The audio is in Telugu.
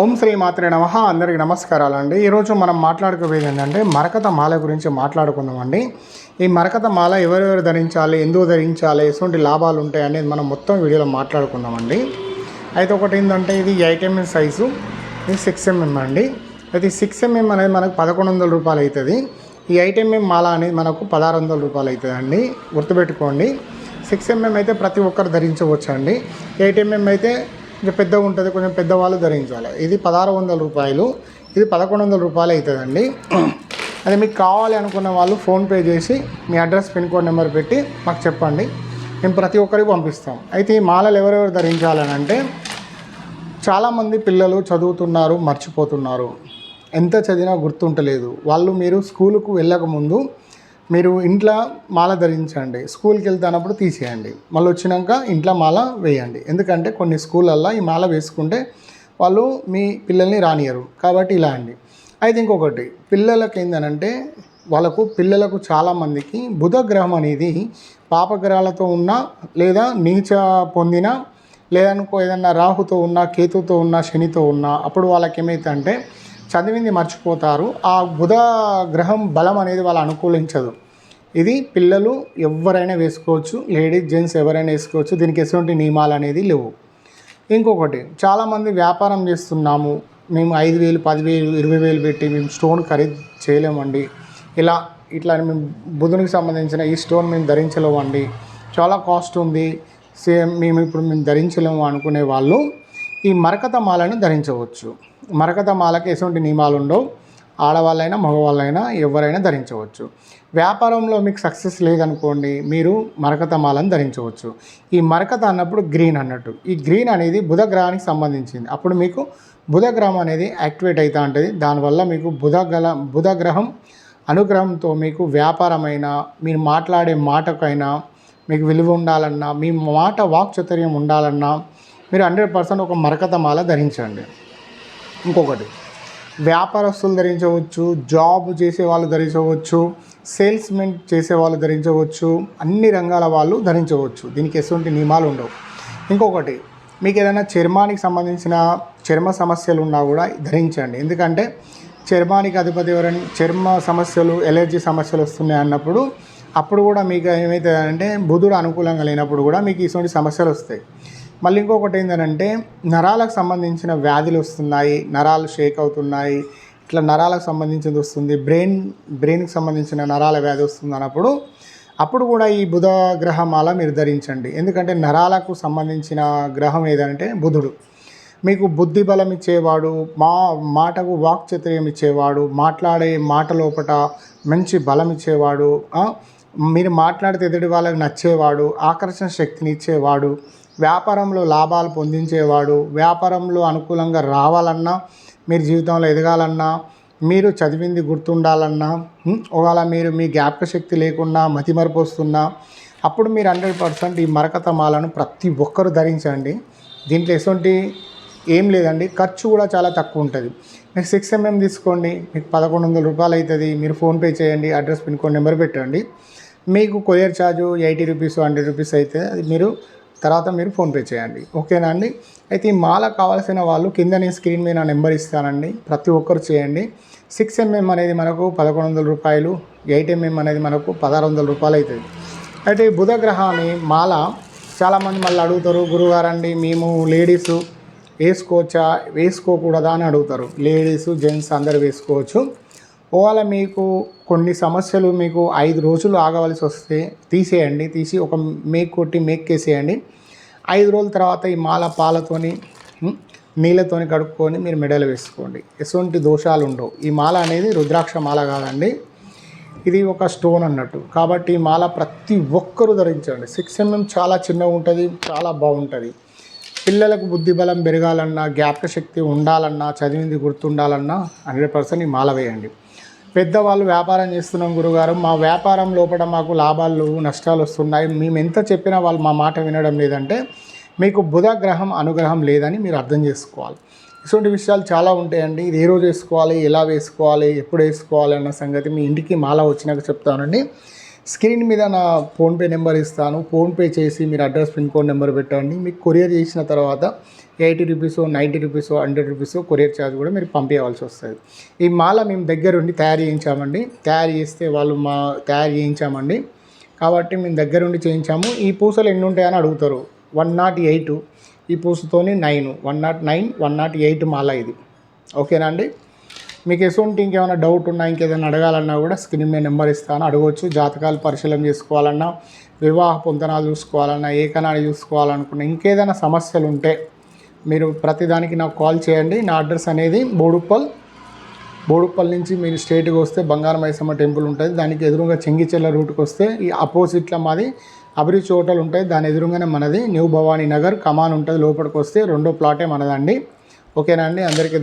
ఓం శ్రీ మాత్రే నమః. అందరికీ నమస్కారాలండి. ఈరోజు మనం మాట్లాడుకోబోయేది ఏంటంటే మరకత మాల గురించి మాట్లాడుకుందామండి. ఈ మరకత మాల ఎవరెవరు ధరించాలి, ఎందుకు ధరించాలి, ఎటువంటి లాభాలు ఉంటాయి అనేది మనం మొత్తం వీడియోలో మాట్లాడుకుందామండి. అయితే ఒకటి ఏంటంటే ఇది 8 mm సైజు, ఇది 6 mm అండి. అయితే 6 mm అనేది మనకు 1100 రూపాయలు అవుతుంది. ఈ 8 mm మాల అనేది మనకు 1600 రూపాయలు అవుతుంది అండి. గుర్తుపెట్టుకోండి. 6 mm అయితే ప్రతి ఒక్కరు ధరించవచ్చు అండి. 8 mm అయితే కొంచెం పెద్దగా ఉంటుంది, కొంచెం పెద్దవాళ్ళు ధరించాలి. ఇది 1600 రూపాయలు, ఇది 1100 రూపాయలు అవుతుందండి. అది మీకు కావాలి అనుకున్న వాళ్ళు ఫోన్పే చేసి మీ అడ్రస్ పిన్ కోడ్ నెంబర్ పెట్టి మాకు చెప్పండి, మేము ప్రతి ఒక్కరికి పంపిస్తాం. అయితే ఈ మాలలు ఎవరెవరు ధరించాలని అంటే చాలామంది పిల్లలు చదువుతున్నారు, మర్చిపోతున్నారు, ఎంత చదివినా గుర్తుంటలేదు. మీరు స్కూలుకు వెళ్ళకముందు మీరు ఇంట్లో మాల ధరించండి, స్కూల్కి వెళ్తున్నప్పుడు తీసేయండి, మళ్ళీ వచ్చినాక ఇంట్లో మాల వేయండి. ఎందుకంటే కొన్ని స్కూళ్ళల్లో ఈ మాల వేసుకుంటే వాళ్ళు మీ పిల్లల్ని రానియరు, కాబట్టి ఇలా అండి. అయితే ఇంకొకటి పిల్లలకి ఏంటంటే పిల్లలకు చాలామందికి బుధగ్రహం అనేది పాపగ్రహాలతో ఉన్న లేదా నీచ పొందిన లేదనుకో ఏదన్నా రాహుతో ఉన్న, కేతుతో ఉన్న, శనితో ఉన్న అప్పుడు వాళ్ళకి ఏమైతుందంటే చదివింది మర్చిపోతారు. ఆ బుధ గ్రహం బలం అనేది వాళ్ళు అనుకూలించదు. ఇది పిల్లలు ఎవరైనా వేసుకోవచ్చు, లేడీస్ జెంట్స్ ఎవరైనా వేసుకోవచ్చు. దీనికి ఎటువంటి నియమాలు అనేది లేవు. ఇంకొకటి చాలామంది వ్యాపారం చేస్తున్నాము, మేము 5000, 10,000, 20,000 పెట్టి మేము స్టోన్ ఖరీదు చేయలేమండి, ఇట్లా మేము బుధునికి సంబంధించిన ఈ స్టోన్ మేము ధరించలేమండి, చాలా కాస్ట్ ఉంది, మేము ధరించలేము అనుకునే వాళ్ళు ఈ మరకత మాలను ధరించవచ్చు. మరకత మాలకి ఎటువంటి నియమాలు ఉండవు. ఆడవాళ్ళైనా మగవాళ్ళైనా ఎవరైనా ధరించవచ్చు. వ్యాపారంలో మీకు సక్సెస్ లేదనుకోండి, మీరు మరకత మాలను ధరించవచ్చు. ఈ మరకత అన్నప్పుడు గ్రీన్ అన్నట్టు, ఈ గ్రీన్ అనేది బుధ గ్రహానికి సంబంధించింది. అప్పుడు మీకు బుధ గ్రహం అనేది యాక్టివేట్ అవుతూ ఉంటుంది. దానివల్ల మీకు బుధ గ్రహం అనుగ్రహంతో మీకు వ్యాపారమైనా, మీరు మాట్లాడే మాటకైనా మీకు విలువ ఉండాలన్నా, మీ మాట వాక్చాతుర్యం ఉండాలన్నా మీరు 100% ఒక మరకత మాల ధరించండి. ఇంకొకటి వ్యాపారస్తులు ధరించవచ్చు, జాబ్ చేసే వాళ్ళు ధరించవచ్చు, సేల్స్మెన్ చేసేవాళ్ళు ధరించవచ్చు, అన్ని రంగాల వాళ్ళు ధరించవచ్చు. దీనికి ఎటువంటి నియమాలు ఉండవు. ఇంకొకటి మీకు ఏదైనా చర్మానికి సంబంధించిన చర్మ సమస్యలు ఉన్నా కూడా ధరించండి. ఎందుకంటే చర్మానికి అధిపతి ఎవరైనా చర్మ సమస్యలు, ఎలర్జీ సమస్యలు వస్తున్నాయి అన్నప్పుడు అప్పుడు కూడా మీకు ఏమవుతుందంటే బుధుడు అనుకూలంగా లేనప్పుడు కూడా మీకు ఇటువంటి సమస్యలు వస్తాయి. మళ్ళీ ఇంకొకటి ఏంటంటే నరాలకు సంబంధించిన వ్యాధులు వస్తున్నాయి, నరాలు షేక్ అవుతున్నాయి, ఇట్లా నరాలకు సంబంధించింది వస్తుంది, బ్రెయిన్కి సంబంధించిన నరాల వ్యాధి వస్తుంది అప్పుడు కూడా ఈ బుధ గ్రహమాల మీరు ధరించండి. ఎందుకంటే నరాలకు సంబంధించిన గ్రహం ఏదంటే బుధుడు. మీకు బుద్ధి బలం ఇచ్చేవాడు, మాటకు వాక్చాతుర్యం ఇచ్చేవాడు, మాట్లాడే మాట లోపట మంచి బలం ఇచ్చేవాడు, మీరు మాట్లాడితే ఎదుటి వాళ్ళకి నచ్చేవాడు, ఆకర్షణ శక్తిని ఇచ్చేవాడు, వ్యాపారంలో లాభాలు పొందించేవాడు, వ్యాపారంలో అనుకూలంగా రావాలన్నా, మీరు జీవితంలో ఎదగాలన్నా, మీరు చదివింది గుర్తుండాలన్నా, ఒకవేళ మీరు మీ జ్ఞాపక శక్తి లేకుండా మతిమరుపు వస్తున్నా అప్పుడు మీరు 100% ఈ మరకత మాలను ప్రతి ఒక్కరు ధరించండి. దీంట్లో ఎటువంటి ఏం లేదండి, ఖర్చు కూడా చాలా తక్కువ ఉంటుంది. మీరు 6 mm తీసుకోండి, మీకు 1100 రూపాయలు అవుతుంది. మీరు ఫోన్పే చేయండి, అడ్రస్ పిన్ కోడ్ నెంబర్ పెట్టండి. మీకు కొరియర్ ఛార్జు 80 రూపీస్, 100 రూపీస్ అయితే అది మీరు ఫోన్పే చేయండి. ఓకేనా అండి. అయితే ఈ మాల కావాల్సిన వాళ్ళు కింద నేను స్క్రీన్ మీద నా నెంబర్ ఇస్తానండి, ప్రతి ఒక్కరు చేయండి. 6 mm అనేది మనకు 1100 రూపాయలు, 8 mm అనేది మనకు 1600 రూపాయలు అవుతుంది. అయితే ఈ బుధ గ్రహాన్ని మాల చాలామంది మళ్ళీ అడుగుతారు, గురుగారండి మేము లేడీసు వేసుకోవచ్చా, వేసుకోకూడదా అని అడుగుతారు. లేడీసు జెంట్స్ అందరు వేసుకోవచ్చు. ఒకవేళ మీకు కొన్ని సమస్యలు మీకు 5 రోజులు ఆగవలసి వస్తే తీసేయండి, తీసి ఒక మేకేసేయండి. 5 రోజుల తర్వాత ఈ మాల పాలతోని నీళ్ళతోని కడుక్కొని మీరు మెడలు వేసుకోండి, ఎటువంటి దోషాలు ఉండవు. ఈ మాల అనేది రుద్రాక్ష మాల కాదండి, ఇది ఒక స్టోన్ అన్నట్టు. కాబట్టి ఈ మాల ప్రతి ఒక్కరూ ధరించండి. 6 mm చాలా చిన్నగా ఉంటుంది, చాలా బాగుంటుంది. పిల్లలకు బుద్ధి బలం పెరగాలన్నా, జ్ఞాపక శక్తి ఉండాలన్నా, చదివింది గుర్తుండాలన్నా 100% ఈ మాల వేయండి. పెద్దవాళ్ళు వ్యాపారం చేస్తున్నాం గురుగారు, మా వ్యాపారం లోపల మాకు లాభాలు నష్టాలు వస్తున్నాయి, మేము ఎంత చెప్పినా వాళ్ళు మా మాట వినడం లేదంటే మీకు బుధ గ్రహం అనుగ్రహం లేదని మీరు అర్థం చేసుకోవాలి. ఇటువంటి విషయాలు చాలా ఉంటాయండి. ఇది ఏ రోజు వేసుకోవాలి, ఎలా వేసుకోవాలి, ఎప్పుడు వేసుకోవాలి అన్న సంగతి మీ ఇంటికి మాల వచ్చినాక చెప్తానండి. స్క్రీన్ మీద నా ఫోన్పే నెంబర్ ఇస్తాను. ఫోన్పే చేసి మీరు అడ్రస్ పిన్ కోడ్ నెంబర్ పెట్టండి. మీకు కొరియర్ చేసిన తర్వాత 80 rupees, 90 rupees, 100 rupees courier charge కూడా మీరు పంపించవలసి వస్తుంది. ఈ మాల మేము దగ్గరుండి తయారు చేయించామండి. తయారు చేస్తే వాళ్ళు తయారు చేయించామండి కాబట్టి మేము దగ్గరుండి చేయించాము. ఈ పూసలు ఎన్ని ఉంటాయని అడుగుతారు. 108 ఈ పూసతోని 9, 109, 108 మాల ఇది. ఓకేనా అండి. మీకు ఎటువంటి ఇంకేమైనా డౌట్ ఉన్నా ఇంకేదైనా అడగాలన్నా కూడా స్క్రీన్ మీద నెంబర్ ఇస్తాను, అడగవచ్చు. జాతకాలు పరిశీలన చేసుకోవాలన్నా, వివాహ పొందనాలు చూసుకోవాలన్నా, ఏకనాడు చూసుకోవాలనుకున్నా, ఇంకేదైనా సమస్యలు ఉంటే మీరు ప్రతిదానికి నాకు కాల్ చేయండి. నా అడ్రస్ అనేది బోడుప్పల్ నుంచి మీరు స్ట్రేట్గా వస్తే బంగారం మైసమ్మ టెంపుల్ ఉంటుంది. దానికి ఎదురుగా చెంగిచెల్ల రూట్కి వస్తే ఈ అపోజిట్లో మాది అభిరుచి హోటల్ ఉంటుంది. దాని ఎదురుగానే మనది న్యూ భవానీ నగర్ కమాన్ ఉంటుంది. లోపలికి వస్తే రెండో ప్లాటే మనదండి. ఓకేనా అండి. అందరికీ